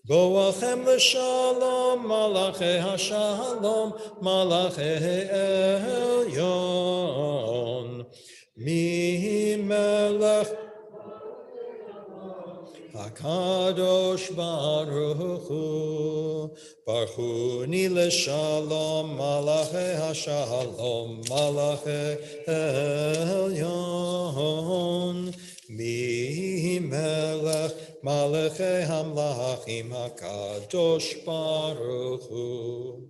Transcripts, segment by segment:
Boachem l'shalom, malachei hashalom, malachei elyon. Mi melech HaKadosh Baruch Hu, Baruch Hu Ni L'Shalom, Malachei HaShalom, Malachei Elyon, Mi Melech, Malachei HaMlachim, HaKadosh Baruch Hu.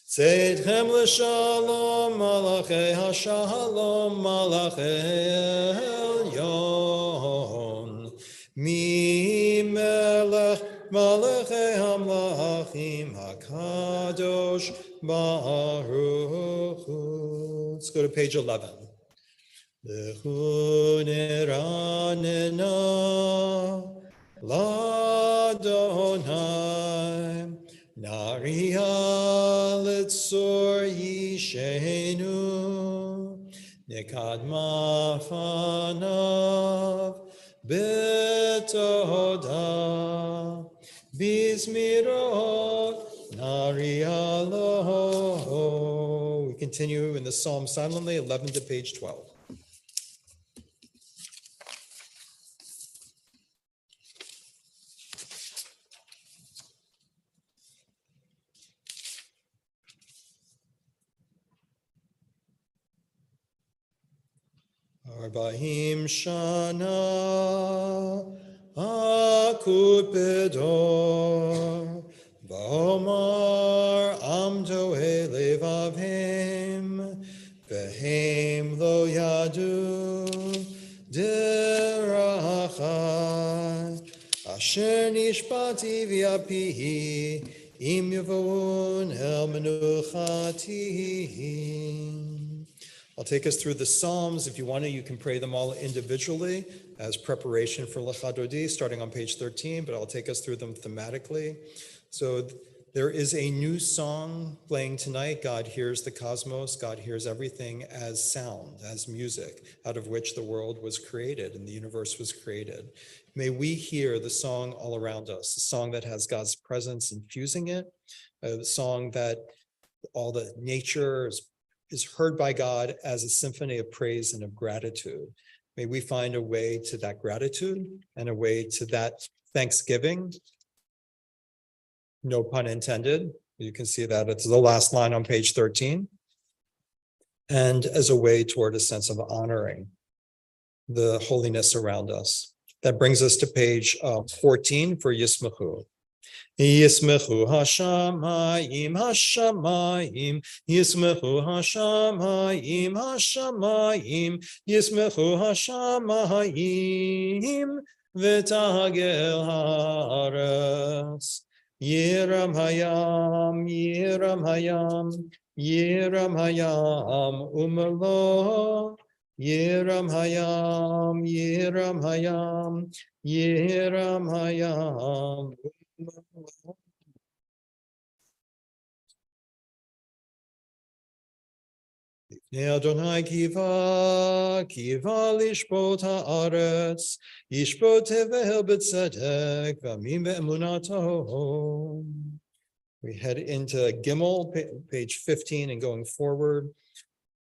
Tzedchem L'Shalom, Malachei HaShalom, Malachei Elyon, Mi melech malachei hamlachim hakadosh baruch hu. Let's go to page 11. Lechu neranena l'Adonai nariya litzor yishenu nekadma fanav Betoda Bismirot Narialo. We continue in the Psalm silently, 11 to page 12. Arba'im Shana Akut Bedor V'omar Amdo Elevavim V'hem Lo Yadu Derachai Asher Nishpati V'apihi Im Yavon El Menuchati. I'll take us through the Psalms. If you want to, you can pray them all individually as preparation for Lecha Dodi, starting on page 13, but I'll take us through them thematically. So there is a new song playing tonight. God hears the cosmos. God hears everything as sound, as music, out of which the world was created and the universe was created. May we hear the song all around us, a song that has God's presence infusing it, a song that all the nature is heard by God as a symphony of praise and of gratitude. May we find a way to that gratitude and a way to that thanksgiving. No pun intended. You can see that it's the last line on page 13. And as a way toward a sense of honoring the holiness around us. That brings us to page 14 for Yismachu. Yismechu hashamayim hashamayim Yismechu hashamayim hashamayim Yismechu hashamayim V'tagel haaretz Yiram hayam Yiram hayam Yiram hayam Umelo Yiram hayam Yiram hayam Yiram hayam Adonai kiva lishpot haaretz, yishpot tevel b'tzedek, v'amim ve'emunato. We head into Gimel, page 15, and going forward,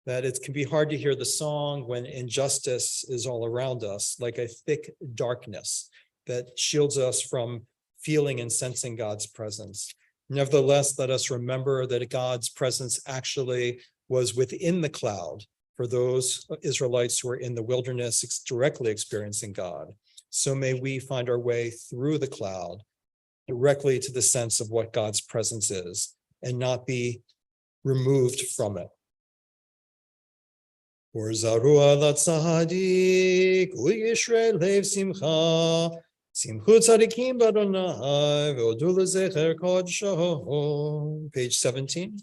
that it can be hard to hear the song when injustice is all around us, like a thick darkness that shields us from feeling and sensing God's presence. Nevertheless, let us remember that God's presence actually was within the cloud for those Israelites who are in the wilderness directly experiencing God. So may we find our way through the cloud directly to the sense of what God's presence is and not be removed from it. Or zarua latzadik uyishre lev simcha simchu tzadikim baronai ve'odu lezecher kodsho. Page 17.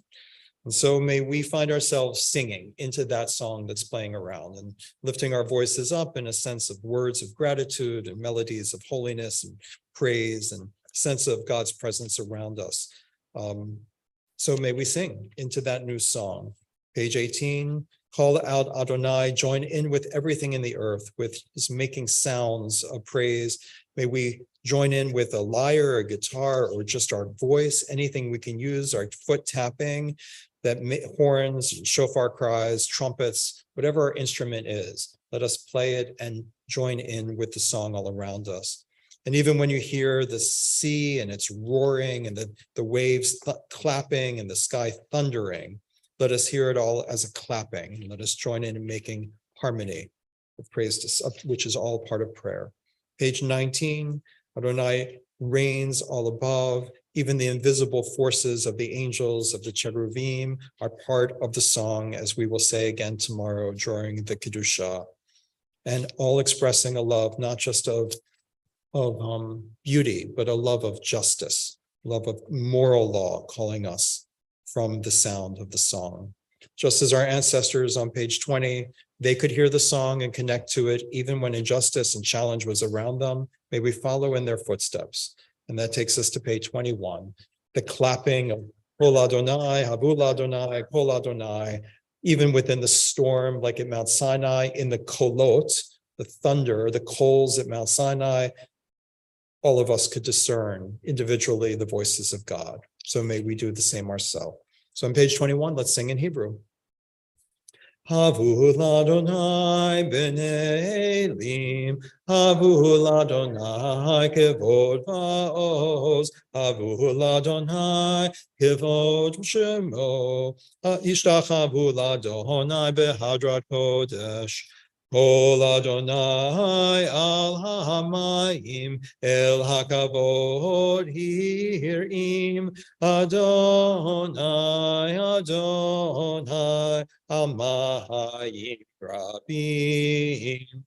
And so may we find ourselves singing into that song that's playing around and lifting our voices up in a sense of words of gratitude and melodies of holiness and praise and sense of God's presence around us. So may we sing into that new song. Page 18, call out Adonai, join in with everything in the earth, with his making sounds of praise May we join in with a lyre, a guitar, or just our voice, anything we can use, our foot tapping, horns, shofar cries, trumpets, whatever our instrument is. Let us play it and join in with the song all around us. And even when you hear the sea and it's roaring and the waves clapping and the sky thundering, let us hear it all as a clapping. Let us join in making harmony of praise, which is all part of prayer. Page 19, Adonai reigns all above. Even the invisible forces of the angels of the cheruvim are part of the song, as we will say again tomorrow during the Kedusha, and all expressing a love, not just of beauty, but a love of justice, love of moral law, calling us from the sound of the song. Just as our ancestors on page 20, they could hear the song and connect to it even when injustice and challenge was around them. May we follow in their footsteps. And that takes us to page 21. The clapping of Kol Adonai, Habul Adonai, Kol Adonai, even within the storm, like at Mount Sinai, in the kolot, the thunder, the coals at Mount Sinai, all of us could discern individually the voices of God. So may we do the same ourselves. So on page 21, let's sing in Hebrew. Havu l'Adonai b'nei Elim, Havu l'Adonai kevod va'oz, Havu l'Adonai kevod shemo, Ishtachavu l'Adonai behadrat kodesh. Kol Adonai al hamayim el hakavod hirim, Adonai Adonai al mahayim rabim.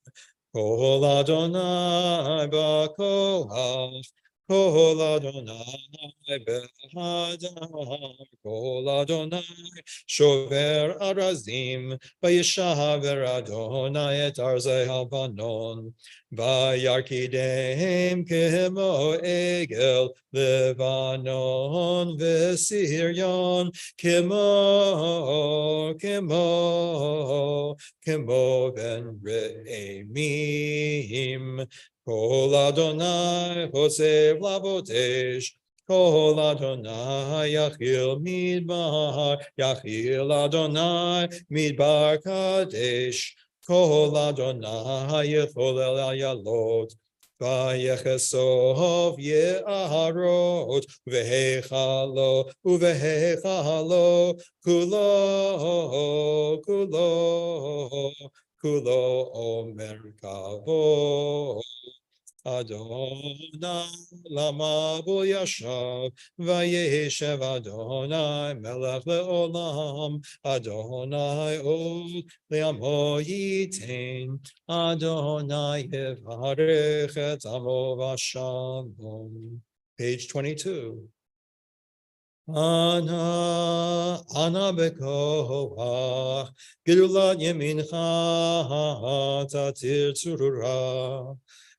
Kol Adonai b'kolach, Kol Adonai b'hadam, Kol Adonai shover arazim, Vayishaver Adonai et arzei halvanon, Vayarkidehem kemo egel Levanon v'Siryon, kemo ben re'emim. Kol Adonai Hosev Lavotesh, Kol Adonai Yachil Midbar, Yachil Adonai Midbar Kadesh, Kol Adonai Yecholel Ayalot, Vayechesov Ye'arot, Vehechalo, Uvehechalo, Kulo Omer Kavod. Adonai lama bo yashav, vayeshev Adonai melech leolam, Adonai od le'amo yitain, Adonai yevarech et amo v'shalom. Page 22. Ana bekoach, gedulat yemincha tatir tzurura.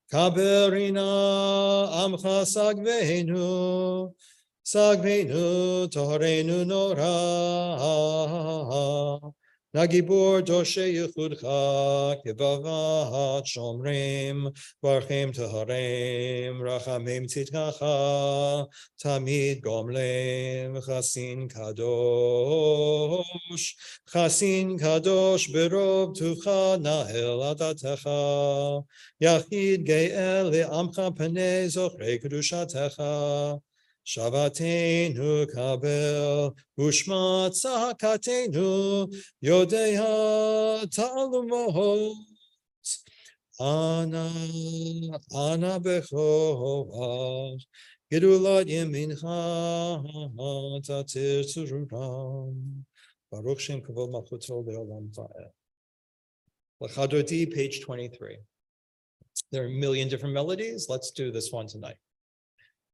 Kaberina amcha sagvenu torenu nora. Nagibor doshe yichudcha kevavat shomrim, varchem taharem, rachamim tzidkacha, tamid gomlem, chasin kadosh berov tucha nahel adatecha, yachid ge'el le'amcha panei zochrei kedushatecha. Shabbatenu kabel, ushmat tzahakatenu, yodeha ta'alumot. Ana bechoach, gedulat yemincha tatir tzururam. Baruch Shem kavod malchuto le'olam va'ed. L'chadodi, page 23. There are a million different melodies. Let's do this one tonight.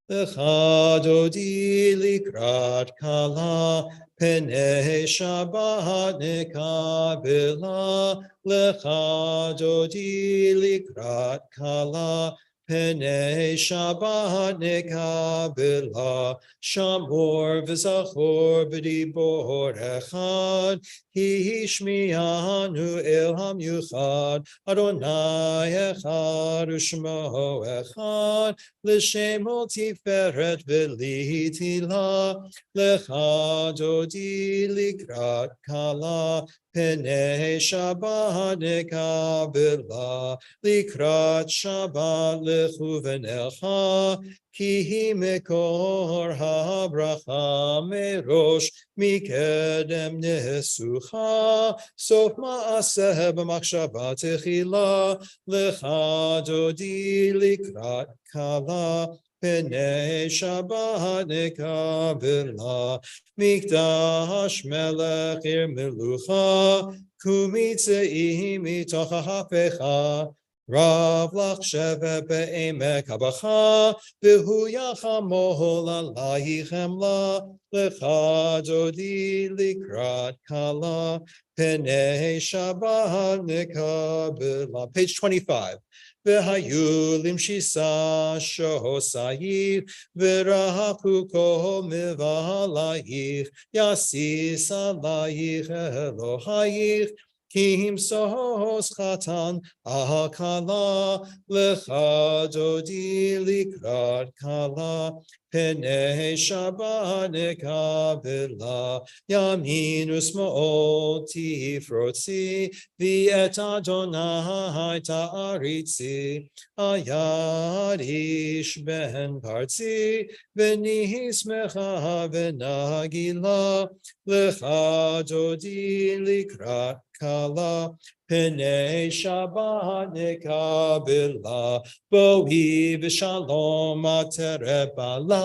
L'chadodi likrat kala, penei Shabbat nekabela. L'chadodi likrat kala, Penei Shabbat nekabela, Shamor v'zachor b'dibor echad, Hishmianu el hamyuchad, Adonai echad u'shmo echad, L'shemo tiferet v'litila, Lecha dodi likrat kala, Penei Shabbat nekabela, Likrat Shabbat lechuvenecha, ki hi mekor habracha merosh mikedem nesucha, sof maaseh b'machshava techila, lecha dodi likrat kala, Penei Shabbat nekabela, Mikdash melech ir melucha, kumitzei mitoch ha'pecha, Rav lach shevet be'emek habacha, v'hu yachamol alayhi chemla, lecha dodi likrat kala, penei Shabbat nekabela. Page 25. V'hayu limshisa shohosayich, v'rahaku kol mivalayich, yasis alayich Elohayich, Kim sos chatan akala, lecha dodi likrat kala, penei Shabbat nekabela, yamin usmaol tifrotzi, v'et Adonai ta'aritzi, ayad ish ben partzi, v'nismecha v'nagila, lecha dodi likrat kala, penei Shabbat nekabela, boi v'shalom aterebala,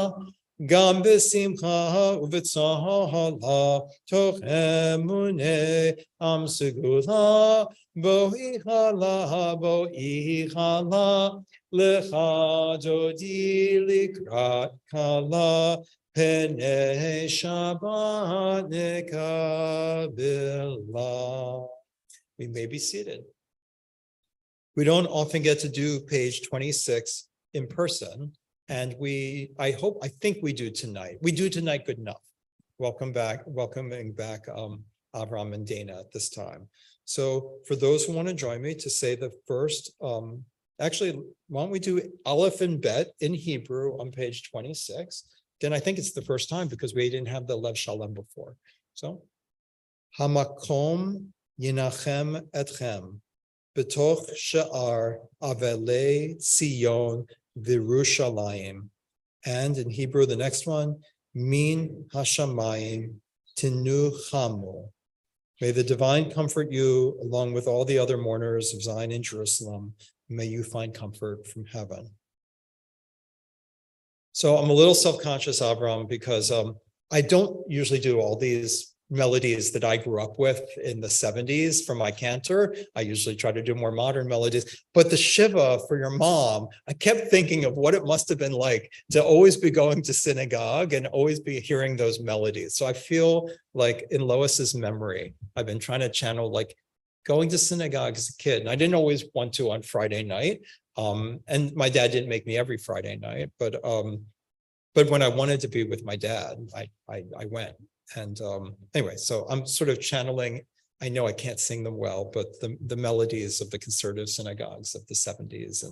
gam b'simcha u'v'tzahala, toch emune am segula, boi chala, lecha dodi likrat kala, penei Shabbat nekabela. We may be seated. We don't often get to do page 26 in person, and I think we do tonight. We do tonight good enough. Welcoming back Avram and Dana at this time. So for those who want to join me to say the first, actually, why don't we do Aleph and Bet in Hebrew on page 26? Then I think it's the first time because we didn't have the Lev Shalom before. So, Hamakom Yinachem etchem, betoch sha'ar avelei Tzion v'Yerushalayim. And in Hebrew, the next one, Min Hashamayim Tinu Chamu. May the divine comfort you along with all the other mourners of Zion and Jerusalem. May you find comfort from heaven. So I'm a little self-conscious, Avram, because I don't usually do all these melodies that I grew up with in the 70s for my cantor. I usually try to do more modern melodies, but the Shiva for your mom, I kept thinking of what it must have been like to always be going to synagogue and always be hearing those melodies. So I feel like in Lois's memory, I've been trying to channel like going to synagogue as a kid. And I didn't always want to on Friday night. And my dad didn't make me every Friday night, but when I wanted to be with my dad, I went. And anyway, so I'm sort of channeling, I know I can't sing them well, but the melodies of the conservative synagogues of the 70s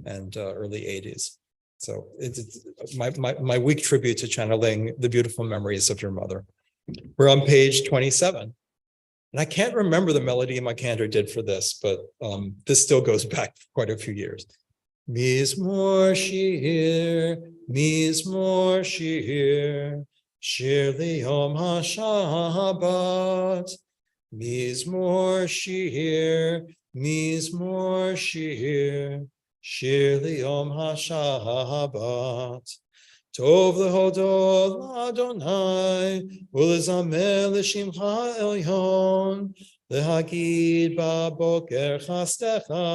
and early 80s. So it's my week tribute to channeling the beautiful memories of your mother. We're on page 27. And I can't remember the melody my cantor did for this, but this still goes back quite a few years. Mizmor shir, shir liyom haShabbat. Mizmor shir, shir liyom haShabbat. Tov lehodol Adonai, ulezamer l'shimcha elyon, lehagid ba'boker chastecha,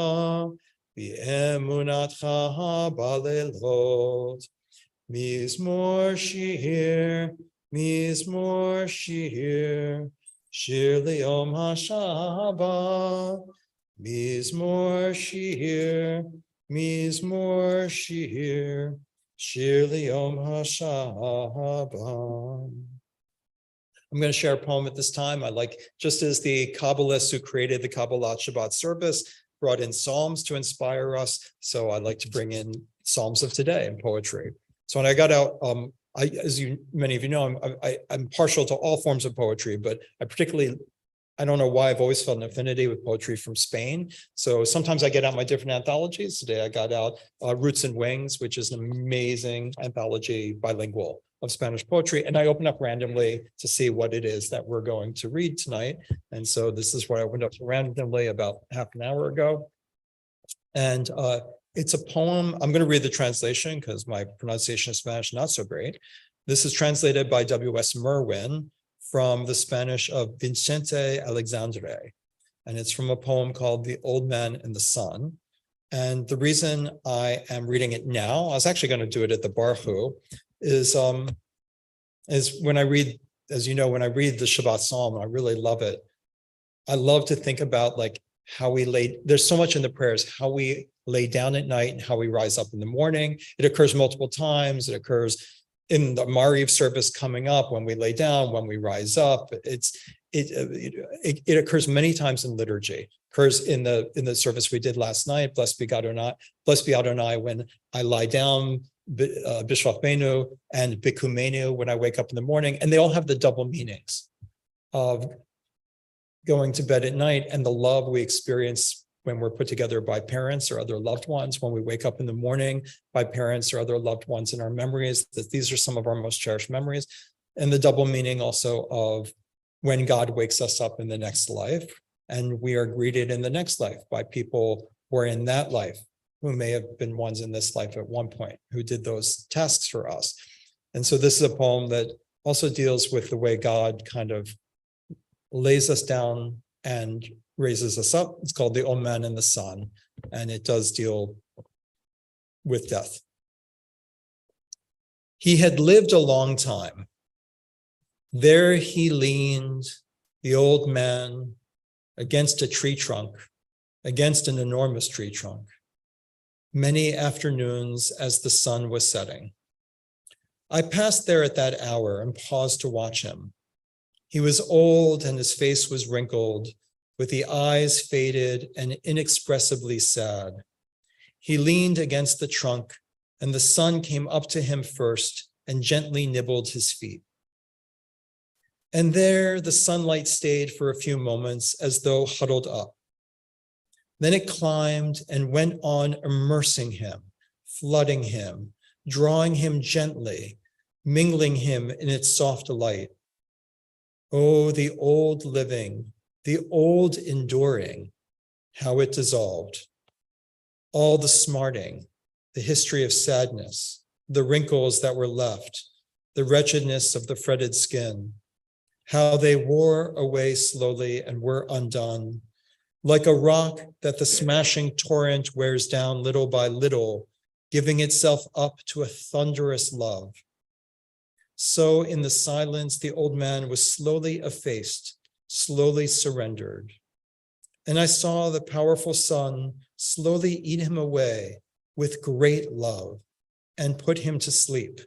v'emunatcha ba'lelot. Mizmor shir, shir liyom haShabbat. Mizmor shir, Mizmor Shir, Shir Liom HaShabbat. I'm going to share a poem at this time. I like, just as the Kabbalists who created the Kabbalat Shabbat service brought in Psalms to inspire us, so I like to bring in Psalms of today and poetry. So when I got out, many of you know, I'm partial to all forms of poetry, but I don't know why I've always felt an affinity with poetry from Spain. So sometimes I get out my different anthologies. Today I got out Roots and Wings, which is an amazing anthology, bilingual, of Spanish poetry. And I open up randomly to see what it is that we're going to read tonight. And so this is what I opened up randomly about half an hour ago. And it's a poem. I'm going to read the translation because my pronunciation of Spanish is not so great. This is translated by W.S. Merwin from the Spanish of Vicente Alexandre. And it's from a poem called The Old Man and the Sun. And the reason I am reading it now, I was actually going to do it at the Barhu, is when I read, as you know, when I read the Shabbat Psalm, I really love it. I love to think about like how we there's so much in the prayers, how we lay down at night and how we rise up in the morning. It occurs multiple times. It occurs in the Mariv service coming up, when we lay down, when we rise up. It occurs many times in liturgy. It occurs in the service we did last night, Blessed be Adonai, when I lie down, Bishvach Benu and Bikumenu when I wake up in the morning, and they all have the double meanings of going to bed at night and the love we experience when we're put together by parents or other loved ones, when we wake up in the morning by parents or other loved ones in our memories, that these are some of our most cherished memories, and the double meaning also of when God wakes us up in the next life, and we are greeted in the next life by people who are in that life, who may have been ones in this life at one point, who did those tasks for us. And so this is a poem that also deals with the way God kind of lays us down and raises us up. It's called The Old Man and the Sun, and it does deal with death. He had lived a long time. There he leaned, the old man, against a tree trunk, against an enormous tree trunk, many afternoons as the sun was setting. I passed there at that hour and paused to watch him. He was old and his face was wrinkled, with the eyes faded and inexpressibly sad. He leaned against the trunk, and the sun came up to him first and gently nibbled his feet. And there the sunlight stayed for a few moments as though huddled up. Then it climbed and went on immersing him, flooding him, drawing him gently, mingling him in its soft light. Oh, the old living, the old enduring, how it dissolved. All the smarting, the history of sadness, the wrinkles that were left, the wretchedness of the fretted skin, how they wore away slowly and were undone, like a rock that the smashing torrent wears down little by little, giving itself up to a thunderous love. So in the silence, the old man was slowly effaced, slowly surrendered. And I saw the powerful sun slowly eat him away with great love and put him to sleep,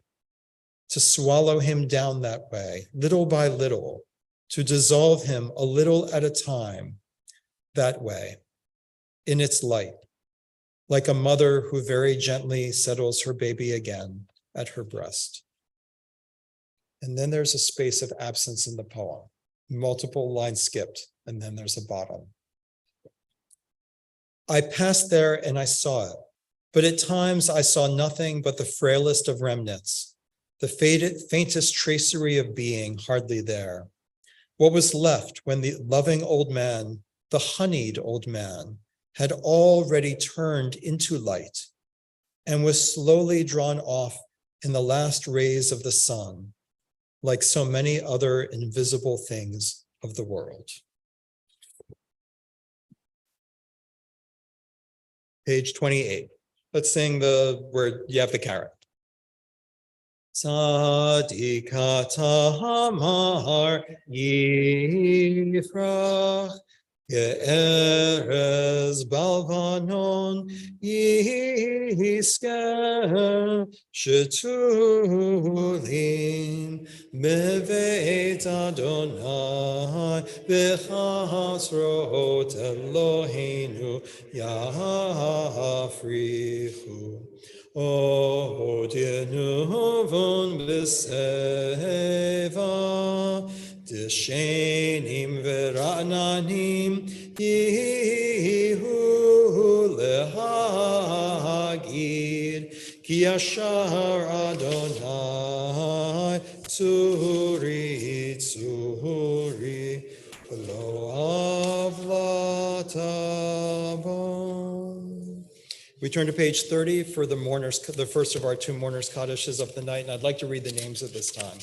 to swallow him down that way, little by little, to dissolve him a little at a time, that way, in its light, like a mother who very gently settles her baby again at her breast. And then there's a space of absence in the poem, multiple lines skipped, and then there's a bottom. I passed there and I saw it, but at times I saw nothing but the frailest of remnants, the faintest tracery of being hardly there. What was left when the loving old man, the honeyed old man, had already turned into light and was slowly drawn off in the last rays of the sun, like so many other invisible things of the world. Page 28. Let's sing the word, you have the carrot. Tzadika tamar yifrach Ye'erez balvanon yisker shetulim beveit Adonai b'chasrot Eloheinu yafrichu. Odinuvon b'seva Tishenim v'ra'nanim yihu lehagid ki yashar Adonai tzuri tzuri v'lo avlatabon. We turn to page 30 for the mourners, the first of our two mourners' Kaddises of the night, and I'd like to read the names at this time.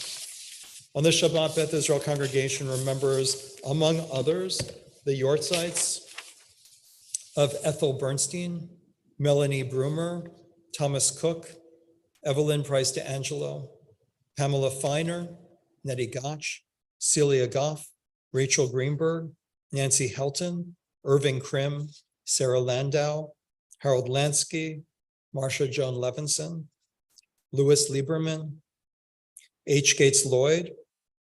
On this Shabbat, Beth Israel congregation remembers, among others, the Yortzites of Ethel Bernstein, Melanie Brumer, Thomas Cook, Evelyn Price DeAngelo, Pamela Feiner, Nettie Gotch, Celia Goff, Rachel Greenberg, Nancy Helton, Irving Krim, Sarah Landau, Harold Lansky, Marcia Joan Levinson, Louis Lieberman, H. Gates Lloyd,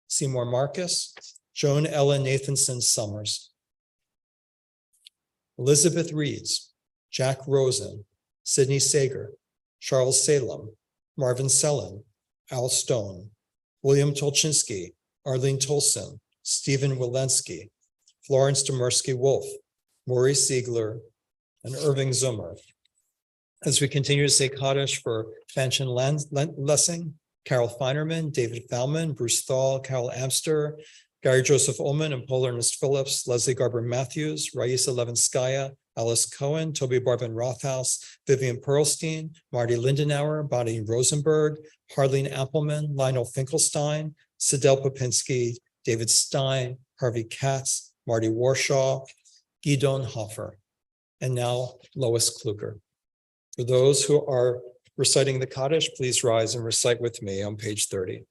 Seymour Marcus, Joan Ellen Nathanson Summers, Elizabeth Reeds, Jack Rosen, Sidney Sager, Charles Salem, Marvin Sellin, Al Stone, William Tolchinsky, Arlene Tolson, Stephen Walensky, Florence Demersky Wolf, Maurice Ziegler, and Irving Zummer. As we continue to say Kaddish for Fanchen Lessing, Carol Feinerman, David Fallman, Bruce Thal, Carol Amster, Gary Joseph Ullman and Paul Ernest Phillips, Leslie Garber Matthews, Raisa Levinskaya, Alice Cohen, Toby Barban Rothaus, Vivian Perlstein, Marty Lindenauer, Bonnie Rosenberg, Harleen Appelman, Lionel Finkelstein, Sidel Popinski, David Stein, Harvey Katz, Marty Warshaw, Gidon Hoffer, and now Lois Kluger. For those who are reciting the Kaddish, please rise and recite with me on page 30.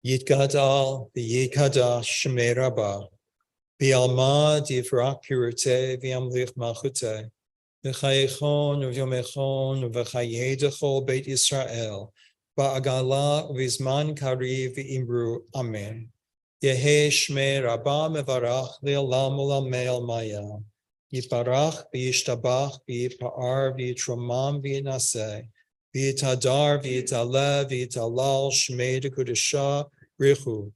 Yitgadal v'yikadash shemei Rabbah, v'yalma divrach kiruteh v'yamlich malchuteh, v'chayechon v'yomechon v'chayei dechol Beit Yisrael, ba'agala v'zman kariv v'imru amen. Yehe shmei Rabbah mevarach le'olam u'lamei almaya. Yiparach v'yishtabach v'yipa'ar v'yitromam v'yinaseh. V'yitadar v'yitaleh v'yitalal shmei dekudesha richu.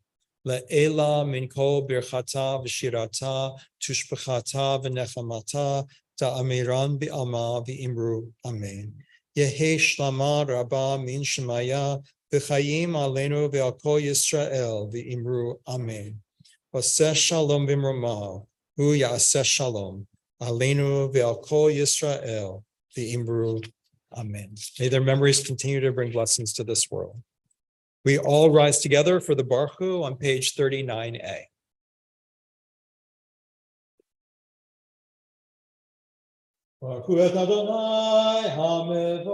Le'ela min kol birchata v'shirata tushbechata v'nechamata ta'amiran b'alma v'imru amen. Yehe shlama rabba min shemaya v'chayim aleinu v'al kol Yisrael v'imru amen. V'aseh shalom v'imromah hu ya'aseh shalom aleinu v'al kol Yisrael v'imru amen. May their memories continue to bring blessings to this world. We all rise together for the Baruch Hu on page 39a. Baruch Hu et Adonai hamevorach.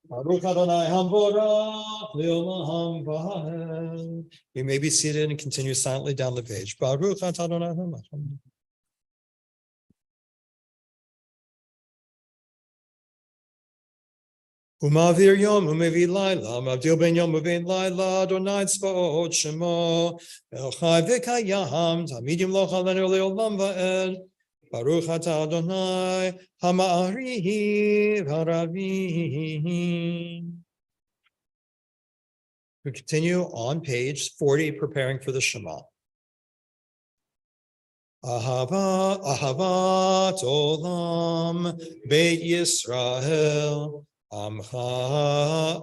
Baruch Adonai hamevorach le'olam va'ed. You may be seated and continue silently down the page. Baruch et Adonai hamevorach. Umavir yom umevi laila, mavdil ben yom uvein laila, Adonai tzvaot shemo, el chai v'kayam, tamidim lo chalenu le'olam va'ed, Baruch atah Adonai, hama'arihi v'aravim. We continue on page 40, preparing for the Shema. Ahavat olam, Beit Yisrael, Amcha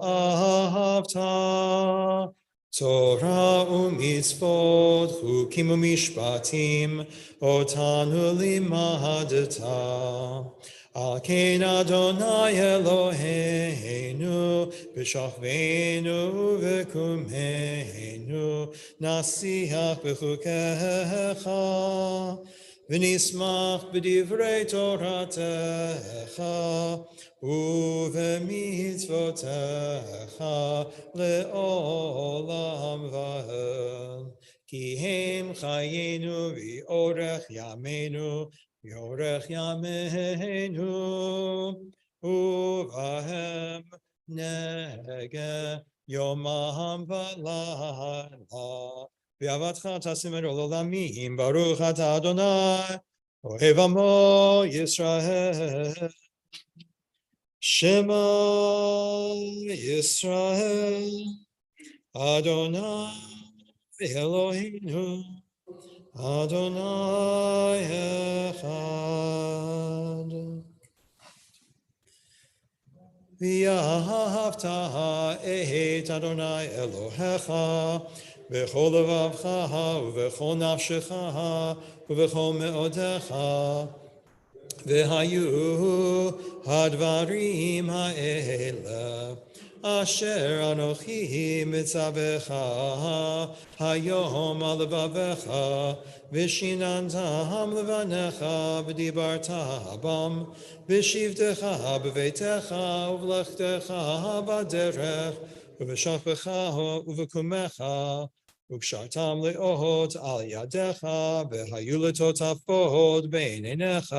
ahavta, Torah u'mitzvot, chukim u'mishpatim, otanu limadata. Al kein Adonai Eloheinu, b'shachveinu v'kumeinu, nasiach b'chukecha, ונשמח בדברי תורתך ובמצוותיך לעולם ועד. כי הם חיינו ואורך ימינו, ואורך ימינו, ובהם נגע יומם ולילה. ואהבתך תשמר לעולמים, ברוך אתה אדוני, אוהב עמו ישראל. שמע ישראל, אדוני אלוהינו, אדוני אחד. ואהבת את אדוני אלוהיך בכל לבבך ובכל נפשך ובכל מאודך. והיו הדברים האלה אשר אנוכי מצווך היום על לבבך, ושיננתם לבניך ודיברת בם, בשבתך בביתך ובלכתך בדרך, ובשכבך ובקומך, וקשרתם לאות על ידיך, והיו לטוטפות בין עיניך,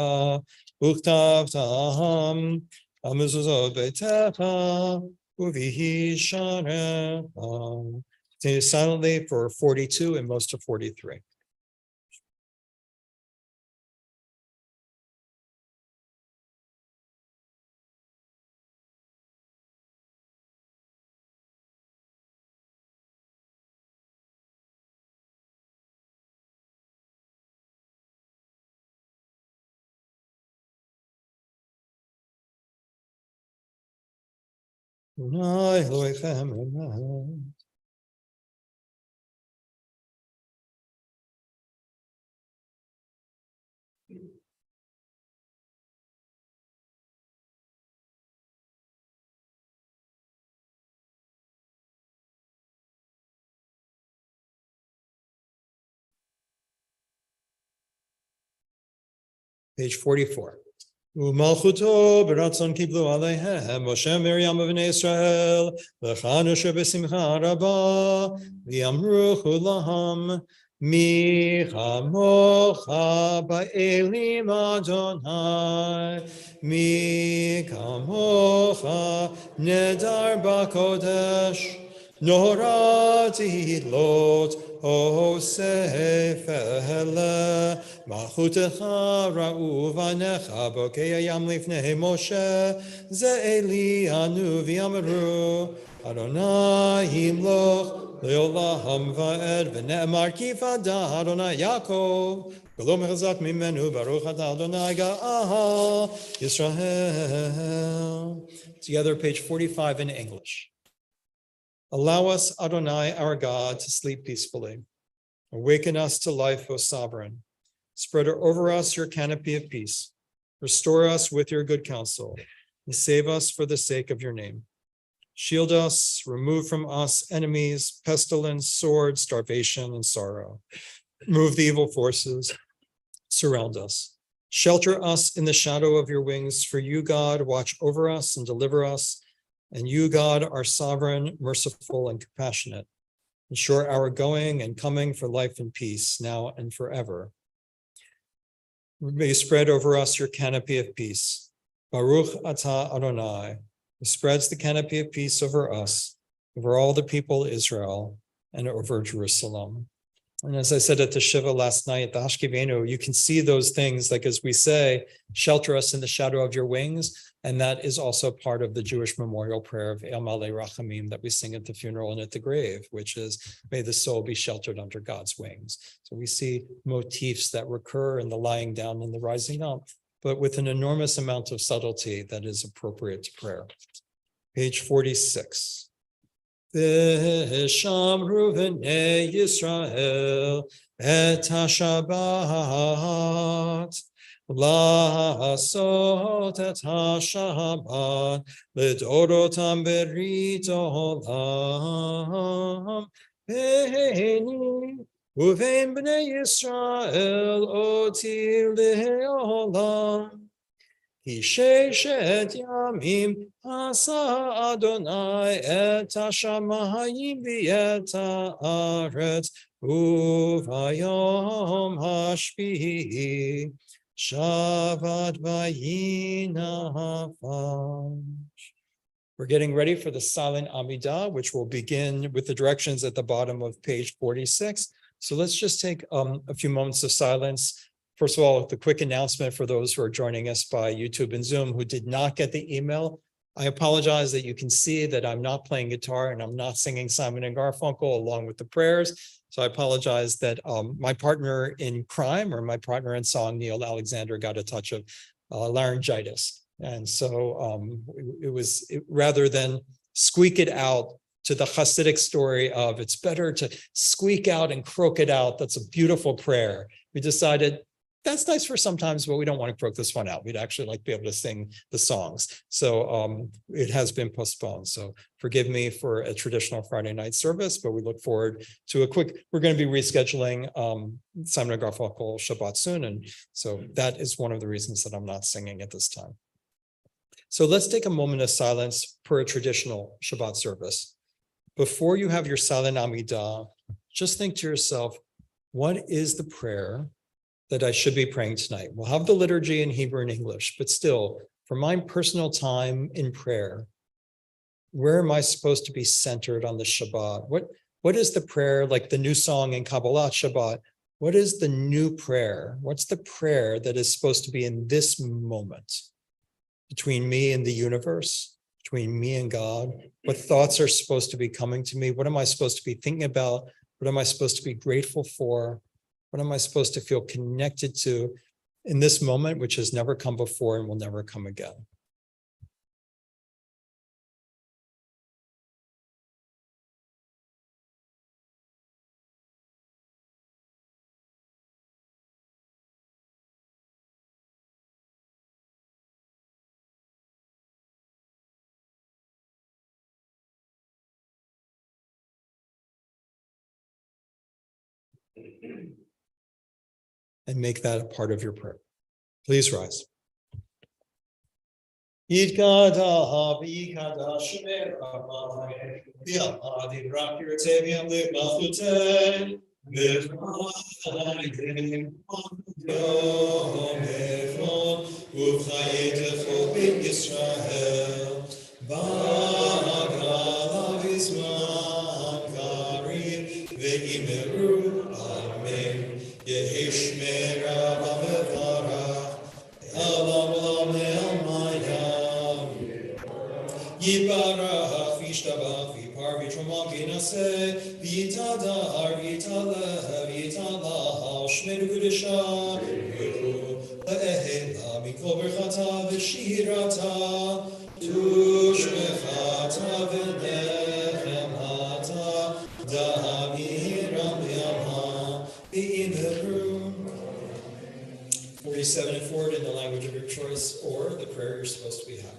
וכתבתם על מזוזות ביתך, ובהישענך. Continue silently for 42 and most of 43. Page 44. ומלכותו ברצון קיבלו עליהם משה מרים ובני ישראל לחנוכה בשמחה רבה, ויאמרו כולם מי כמוך באלים אדוני, מי כמוך נדר בקודש, נורא תהילות עושה פלא, מלכותך ראו בניך בוקע ים לפני משה, זה אלי ענו ויאמרו אדוני ימלוך לעולם ועד, ונאמר כי פדה אדוני יעקב ולא מחזק ממנו, ברוך אתה אדוני גאל ישראל. Together, page 45 in English. Allow us, Adonai, our God, to sleep peacefully. Awaken us to life, O Sovereign. Spread over us your canopy of peace. Restore us with your good counsel, and save us for the sake of your name. Shield us, remove from us enemies, pestilence, sword, starvation, and sorrow. Remove the evil forces, surround us. Shelter us in the shadow of your wings, for you, God, watch over us and deliver us. And you, God, are sovereign, merciful, and compassionate. Ensure our going and coming for life and peace, now and forever. May you spread over us your canopy of peace. Baruch atah Adonai, who spreads the canopy of peace over us, over all the people of Israel, and over Jerusalem. And as I said at the Shiva last night, the Hashkivenu, you can see those things, like as we say, shelter us in the shadow of your wings. And that is also part of the Jewish memorial prayer of El Malei Rachamim that we sing at the funeral and at the grave, which is, may the soul be sheltered under God's wings. So we see motifs that recur in the lying down and the rising up, but with an enormous amount of subtlety that is appropriate to prayer. Page 46. V'shamru v'nei Yisrael et ha-Shabbat la'asot et ha-Shabbat l'dorotam berit olam. V'heni Uvein b'nei Yisrael oti le'olam. Ki sheshet yamim asa Adonai et hashamayim v'et haaretz uvayom hashbi'i Shabbat vayinafash. We're getting ready for the silent Amidah, which will begin with the directions at the bottom of page 46. So let's just take a few moments of silence. First of all, the quick announcement for those who are joining us by YouTube and Zoom who did not get the email. I apologize that you can see that I'm not playing guitar and I'm not singing Simon and Garfunkel along with the prayers. So I apologize that my partner in crime or my partner in song, Neil Alexander, got a touch of laryngitis. And so rather than squeak it out to the Hasidic story of it's better to squeak out and croak it out. That's a beautiful prayer. We decided that's nice for sometimes, but we don't want to croak this one out. We'd actually like to be able to sing the songs. So it has been postponed. So forgive me for a traditional Friday night service, but we look forward to we're going to be rescheduling Simon and Garfunkel Shabbat soon. And so that is one of the reasons that I'm not singing at this time. So let's take a moment of silence for a traditional Shabbat service. Before you have your silent Amidah, just think to yourself, what is the prayer that I should be praying tonight? We'll have the liturgy in Hebrew and English, but still, for my personal time in prayer, where am I supposed to be centered on the Shabbat? What is the prayer, like the new song in Kabbalat Shabbat? What is the new prayer? What's the prayer that is supposed to be in this moment? Between me and the universe, between me and God, what thoughts are supposed to be coming to me? What am I supposed to be thinking about? What am I supposed to be grateful for? What am I supposed to feel connected to in this moment, which has never come before and will never come again? And make that a part of your prayer. Please rise. Yitkadah v'yikadah shemer amai v'yamad yivrak yirtzeviam l'malchutei v'chayim yom echad u'chayetecho b'it Yisrael v'agala v'zman karim v'imeru amen yehi shmera v'mevarach Elam olam le'almayam Yibarach v'ishtabach v'par v'tromam v'naseh v'yitadar v'yitalev v'yitalach shmeru kudesha le'ehela mikol berchata v'shirata tushmechata v'nechemata da'amiram v'yamha v'yimeru 47 and forward in the language of your choice or the prayer you're supposed to be having.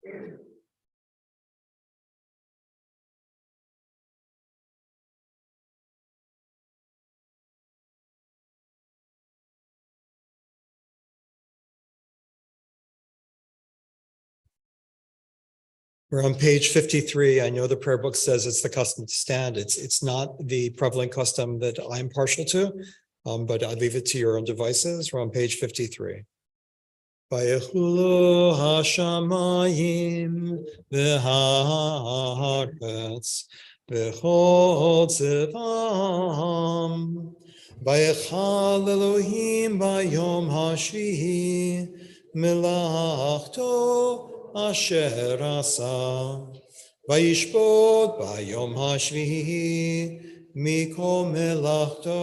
We're on page 53. I know the prayer book says it's the custom to stand. It's not the prevalent custom that I'm partial to, but I leave it to your own devices. We're on page 53. Vayechulu hashamayim v'haaretz v'chol tzivam vayechal Elohim bayom hashvihi melachto asher asa vayishbot bayom hashvihi mikol melachto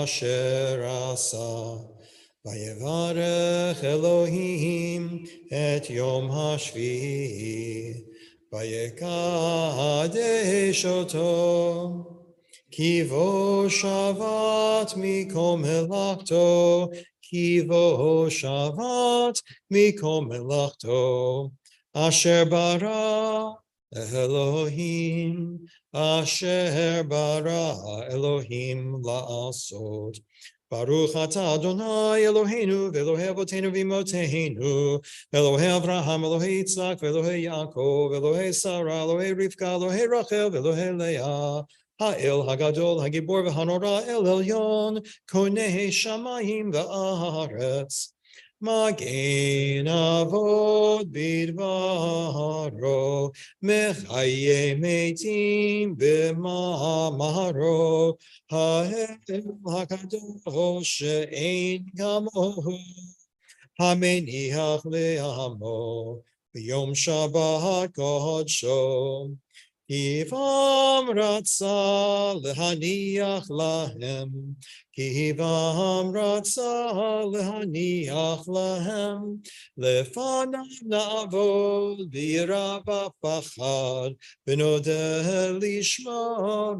asher asa Vayevarech Elohim et Yom HaShvi'i Vayekadesh oto Kivo shavat mikol melachto Kivo shavat mikol melachto Asher bara Elohim Asher bara Elohim la'asot Baruch atah Adonai Eloheinu v'Elohei Avotenu v'Imoteinu Elohei Avraham, Elohei Yitzchak, v'Elohei Yaakov, Elohei Sarah, Elohei Rivka, Elohei Rachel, v'Elohei Leah Ha'el Hagadol, Hagibor v'Hanora El Elyon Konei Shamayim v'Aaretz Magen Avot bidvaro Mechaye Meitim b'ma'amaro Ha'el HaKadosh she'ein kamohu Hameniach le'amo B'yom Shabbat kodsho Kivam ratza lehaniach lahem Kivam ratza lehaniach lahem Lefanav na'avod b'yira v'pachad V'nodeh lishma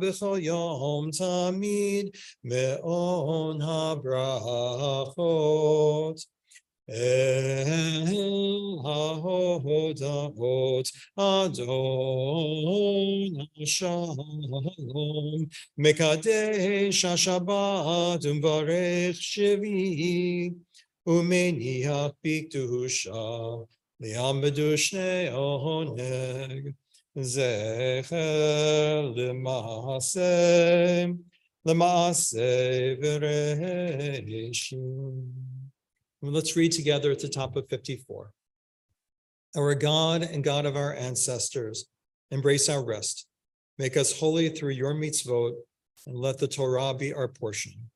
b'chol yom tamid Me'on habrachot El haodavot Adon Shalom Mekadesh HaShabbat Umvarech Shvi Umeniach Bikdusha Li'ambedu Shnei Oneg Zecher L'maaseh V'reishim. Let's read together at the top of 54. Our God and God of our ancestors, embrace our rest. Make us holy through your mitzvot, and let the Torah be our portion.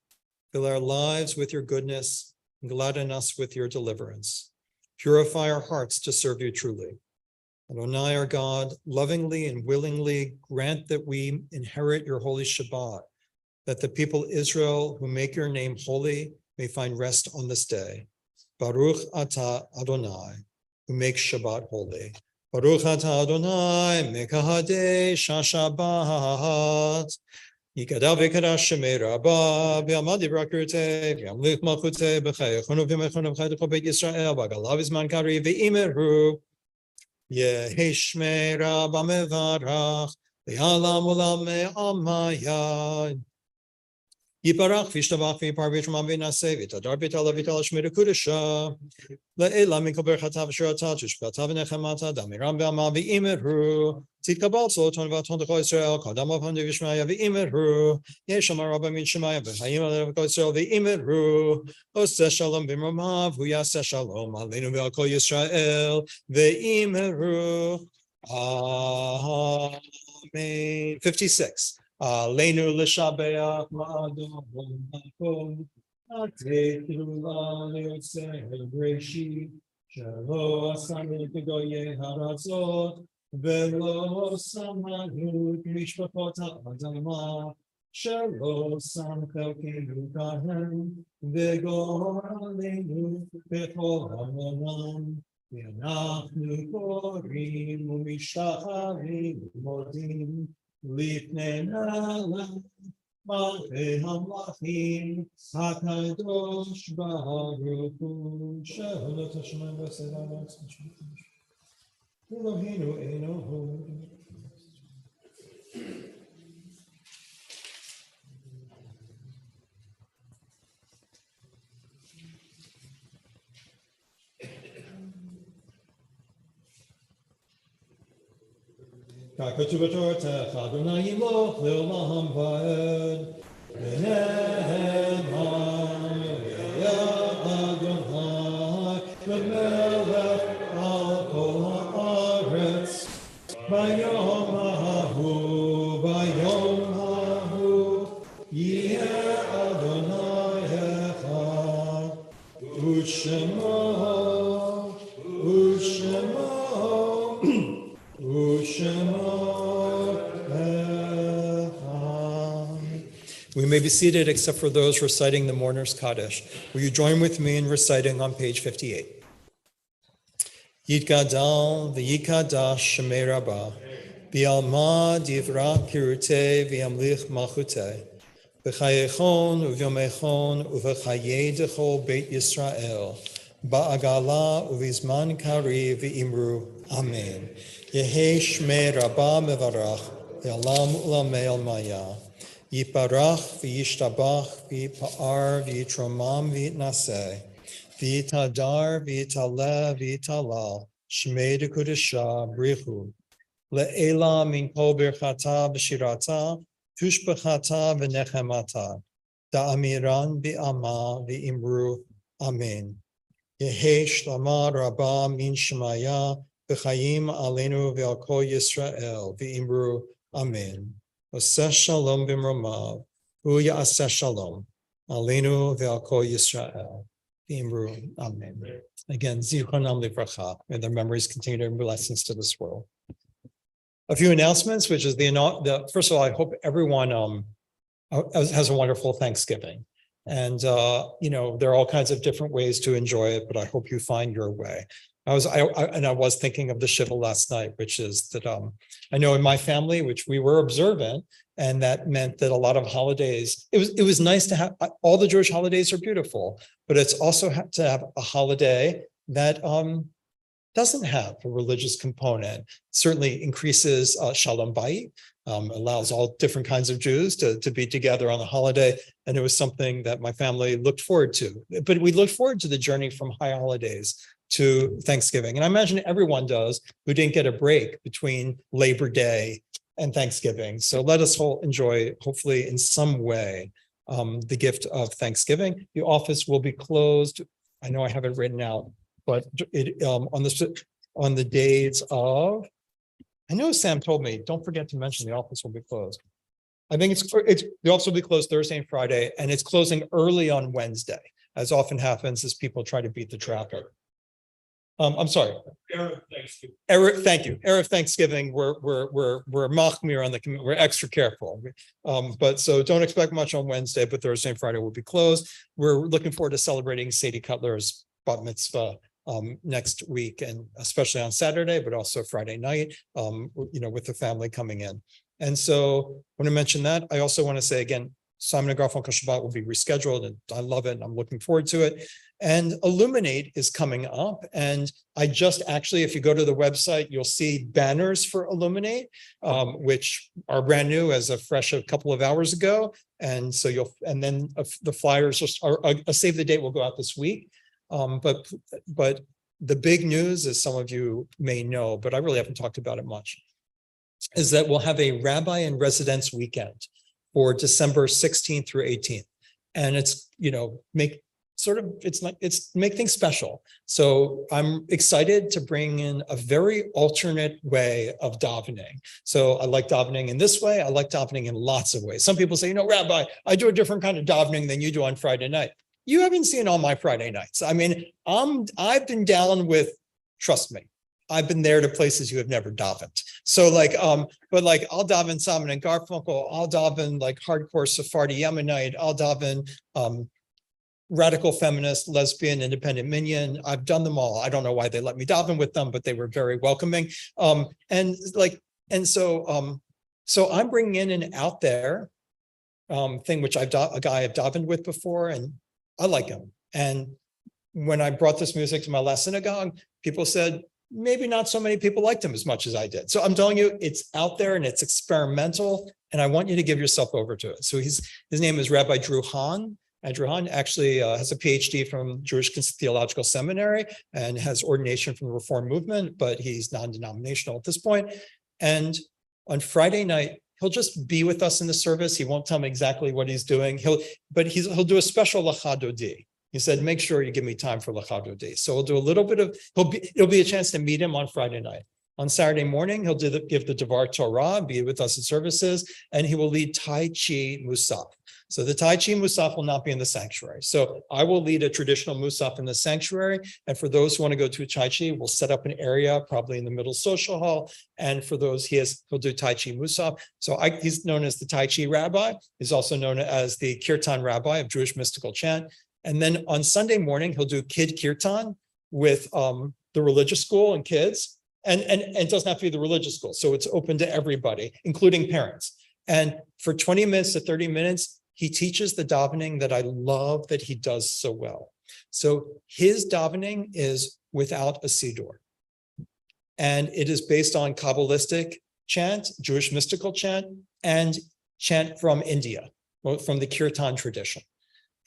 Fill our lives with your goodness, and gladden us with your deliverance. Purify our hearts to serve you truly. Adonai, our God, lovingly and willingly grant that we inherit your holy Shabbat, that the people Israel who make your name holy may find rest on this day. Baruch atah Adonai, who makes Shabbat holy. Baruch atah Adonai, mekahadesh HaShabbat. Yikadav v'kadash shemei rabba, v'yamad yivrakirteh, v'yamlich malchuteh, b'chayachonu v'mechonu v'chaydecho beit Yisrael, v'agalav izman kari v'imeru, yehi shmei rabba mevarach, v'yalam ulam me'amayad. Yiparach v'ishtabach v'yipar v'yitramam v'naseh v'yitadar v'yitala v'yitala shmei kudasha le'ela mikol berachatav v'shiratav v'shpatav v'nechemata damiram v'amal v'imeru tzidkabal tzoloton v'aton d'chol Yisrael kadam avon v'yishmaya v'imeru yeshama rabba min shemaya v'chayim alev v'kol Yisrael v'imeru oseh shalom v'mramav v'yaseh shalom aleinu v'al kol Yisrael v'imeru. Amen. 56. Leinu l'shabeach ma'adon ha'kol Ateinu lanu tzeh Shelo asanu k'goyei haratzot Velo samanu k'mishpachot ha'adama Shelo sam chelkeinu kahem V'goraleinu b'chol ha'olam V'anachnu korim u'mishtachavim u'modim Lifnei Melech Malchei Hamlachim HaKadosh Baruch Hu She'olot Hashem v'Sedalos. Eloheinu Einohu. Kakatubatortech Adonai Yimloch Leolam Vaed. V'nehem Adonai V'melech al kol haaretz. Bayom hahu yeh Adonai echad. U'shemo We may be seated except for those reciting the Mourner's Kaddish. Will you join with me in reciting on page 58? Yitgadal v'yikadash shemei rabbah, bi'alma divra kirute v'yamlich malchute, b'chayechon uvyomechon uv'chaye dechol beit Yisrael, ba'agala uvizman kari v'imru. Amen. Yehe shmei rabbah mevarach, v'alam ulamei al-maya. Yiparach v'yishtabach v'yipa'ar v'yitromam v'yitnaseh. V'yitadar v'yitaleh v'yitalal. Shmei dekudesha brichu. Le'ela min kol birchata v'shirata. Tushbechata v'nechemata. Da'amiran bi'ama v'imru. Amen. Yehe shlama rabba min shemaya. V'chayim aleinu v'al kol Yisrael. V'imru. Amen. Aseh shalom b'mromav, hu ya'aseh shalom, aleinu ve'al kol Yisrael. V'imru, amen. Again, zichronam livracha, may their memories continue to bring blessings to this world. A few announcements, which is first of all, I hope everyone has a wonderful Thanksgiving. And, there are all kinds of different ways to enjoy it, but I hope you find your way. I was thinking of the Shiva last night, which is that I know in my family, which we were observant, and that meant that a lot of holidays, it was nice to have, all the Jewish holidays are beautiful, but it's also to have a holiday that doesn't have a religious component. Certainly increases Shalom Bayit, allows all different kinds of Jews to be together on the holiday. And it was something that my family looked forward to. But we looked forward to the journey from high holidays to Thanksgiving. And I imagine everyone does who didn't get a break between Labor Day and Thanksgiving. So let us all enjoy, hopefully in some way, the gift of Thanksgiving. The office will be closed. I know I have it written out, but it on the days of, I know Sam told me, don't forget to mention the office will be closed. I think the office will be closed Thursday and Friday, and it's closing early on Wednesday, as often happens as people try to beat the traffic. I'm sorry. Erev Thanksgiving. Thank you. Erev Thanksgiving, we're machmir on the community. We're extra careful. But so don't expect much on Wednesday, but Thursday and Friday will be closed. We're looking forward to celebrating Sadie Cutler's bat mitzvah next week, and especially on Saturday, but also Friday night, with the family coming in. And so when I mention that, I also want to say again, Simon and Garfunkel Shabbat will be rescheduled, and I love it, and I'm looking forward to it. And Illuminate is coming up, and I just actually, if you go to the website, you'll see banners for Illuminate, which are brand new as of fresh a couple of hours ago. And so then the flyers a save the date will go out this week. But the big news, as some of you may know, but I really haven't talked about it much, is that we'll have a rabbi in residence weekend for December 16th through 18th. And it's, make things special. So I'm excited to bring in a very alternate way of davening. So I like davening in this way. I like davening in lots of ways. Some people say, Rabbi, I do a different kind of davening than you do on Friday night. You haven't seen all my Friday nights. I mean, I've been down with, trust me, I've been there to places you have never davened. So I'll daven Simon and Garfunkel, I'll daven like hardcore Sephardi Yemenite, I'll daven radical feminist, lesbian, independent minyan. I've done them all. I don't know why they let me daven with them, but they were very welcoming. So I'm bringing in an out there thing, which a guy I've davened with before, and I like him. And when I brought this music to my last synagogue, people said, maybe not so many people liked him as much as I did. So I'm telling you, it's out there and it's experimental, and I want you to give yourself over to it. So his name is Rabbi Drew Hahn. And Drew Hahn actually has a PhD from Jewish Theological Seminary and has ordination from the Reform movement, but he's non-denominational at this point. And on Friday night, he'll just be with us in the service. He won't tell me exactly what he's doing. He'll do a special Lecha Dodi. He said, make sure you give me time for Lecha Dodi. So we'll do a little bit of, it'll be a chance to meet him on Friday night. On Saturday morning, he'll give the Devar Torah, be with us in services, and he will lead Tai Chi Musaf. So the Tai Chi Musaf will not be in the sanctuary. So I will lead a traditional Musaf in the sanctuary. And for those who want to go to a Tai Chi, we'll set up an area, probably in the middle social hall. And for those, he'll do Tai Chi Musaf. So he's known as the Tai Chi rabbi. He's also known as the Kirtan rabbi of Jewish mystical chant. And then on Sunday morning, he'll do Kid Kirtan with the religious school and kids. And it doesn't have to be the religious school. So it's open to everybody, including parents. And for 20 minutes to 30 minutes, he teaches the davening that I love that he does so well. So his davening is without a siddur. And it is based on Kabbalistic chant, Jewish mystical chant, and chant from India, from the Kirtan tradition.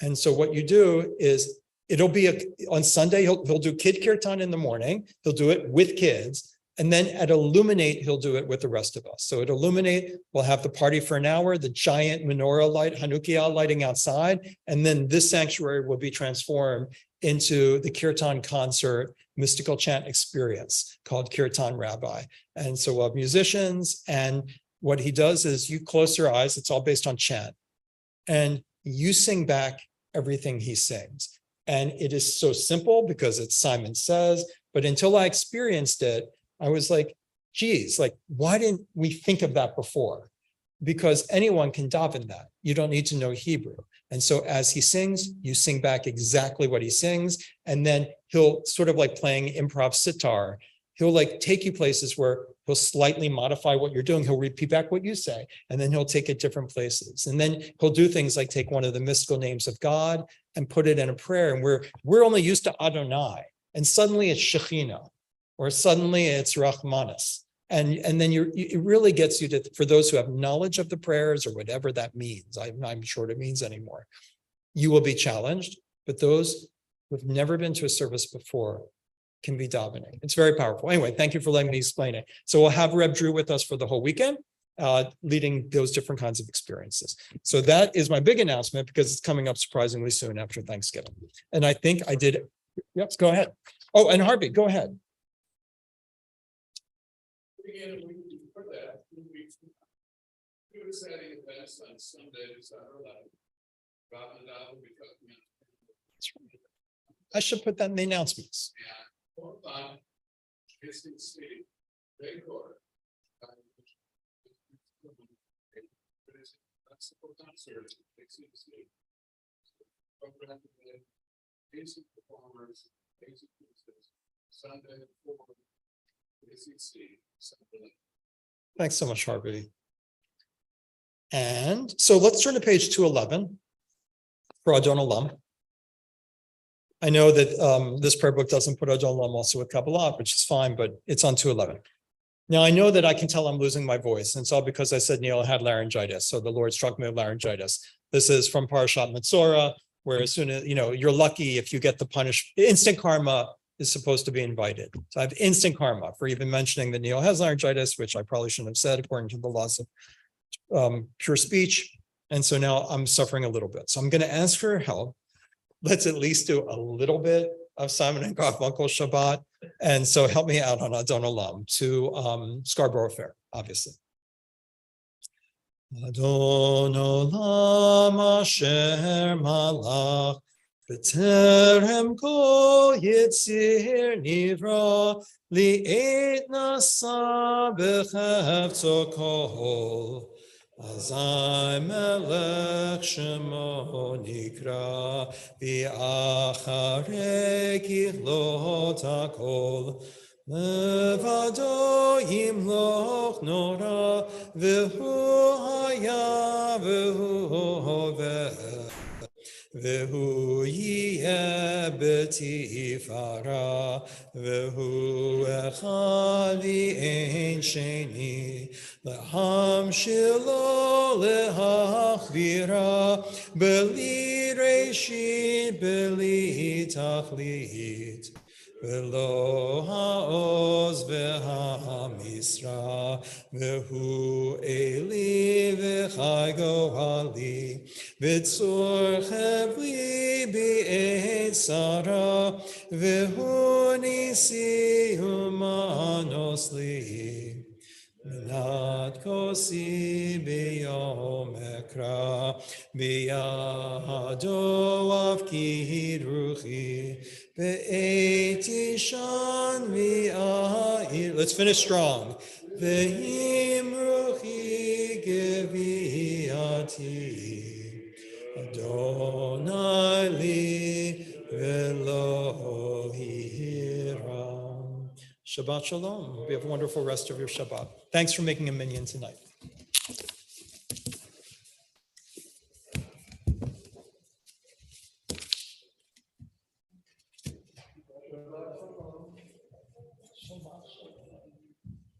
And so what you do is, it'll be on Sunday, he'll do Kid Kirtan in the morning. He'll do it with kids. And then at Illuminate, he'll do it with the rest of us. So at Illuminate, we'll have the party for an hour, the giant menorah light, Hanukkah lighting outside. And then this sanctuary will be transformed into the Kirtan concert mystical chant experience called Kirtan Rabbi. And so we'll have musicians. And what he does is you close your eyes. It's all based on chant. And you sing back everything he sings. And it is so simple because it's Simon Says, but until I experienced it, I was like, geez, like, why didn't we think of that before? Because anyone can daven that. You don't need to know Hebrew. And so as he sings, you sing back exactly what he sings. And then he'll sort of like playing improv sitar. He'll like take you places where he'll slightly modify what you're doing. He'll repeat back what you say, and then he'll take it different places. And then he'll do things like take one of the mystical names of God and put it in a prayer. And we're only used to Adonai, and suddenly it's Shekhinah, or suddenly it's Rahmanas. And then it really gets you to, for those who have knowledge of the prayers or whatever that means, I'm not sure what it means anymore, you will be challenged. But those who have never been to a service before can be davening. It's very powerful. Anyway, thank you for letting me explain it. So we'll have Reb Drew with us for the whole weekend, leading those different kinds of experiences. So that is my big announcement because it's coming up surprisingly soon after Thanksgiving. And I think I did, yep, go ahead. Oh, and Harvey, go ahead. Again, we for that, we were setting events on Sundays, I should put that in the announcements. Basic performers, basic pieces, Sunday for Thanks so much, Harvey. And so let's turn to page 211 for Adon Olam. I know that this prayer book doesn't put Adon Olam also with Kabbalat, which is fine, but it's on 211. Now, I know that I can tell I'm losing my voice, and it's all because I said Neil had laryngitis, so the Lord struck me with laryngitis. This is from Parashat Metzora, where as soon as, you're lucky if you get the punish, instant karma is supposed to be invited. So I have instant karma for even mentioning that Neil has laryngitis, which I probably shouldn't have said according to the laws of pure speech. And so now I'm suffering a little bit. So I'm going to ask for your help. Let's at least do a little bit of Simon and Garfunkel Shabbat. And so help me out on Adon Olam to Scarborough Fair, obviously. Adon Olam Asher Malach B'terem kol yitzir nivra li'et nasa b'chefzo kol azai melech shemo nikra v'acharei kichlot hakol levado yimloch nora v'hu haya v'hu hoveh Vehu yeh b'tifara, vehu echad v'ein sheni, leham shilo lehachvira, beli reshit, beli tachlit. Velo ha'oz v'ha'misra, v'hu eli v'chai gohali, v'tzor chevli b'eit sara, v'hu nisi humanos li. Minat kosi biyom ekra, biyado avki ruchi, be'eti shan v'ayir. Let's finish strong. Ve'im ruchi geviati, Adonai li v'lo hira. Shabbat shalom. Hope you have a wonderful rest of your Shabbat. Thanks for making a minyan tonight.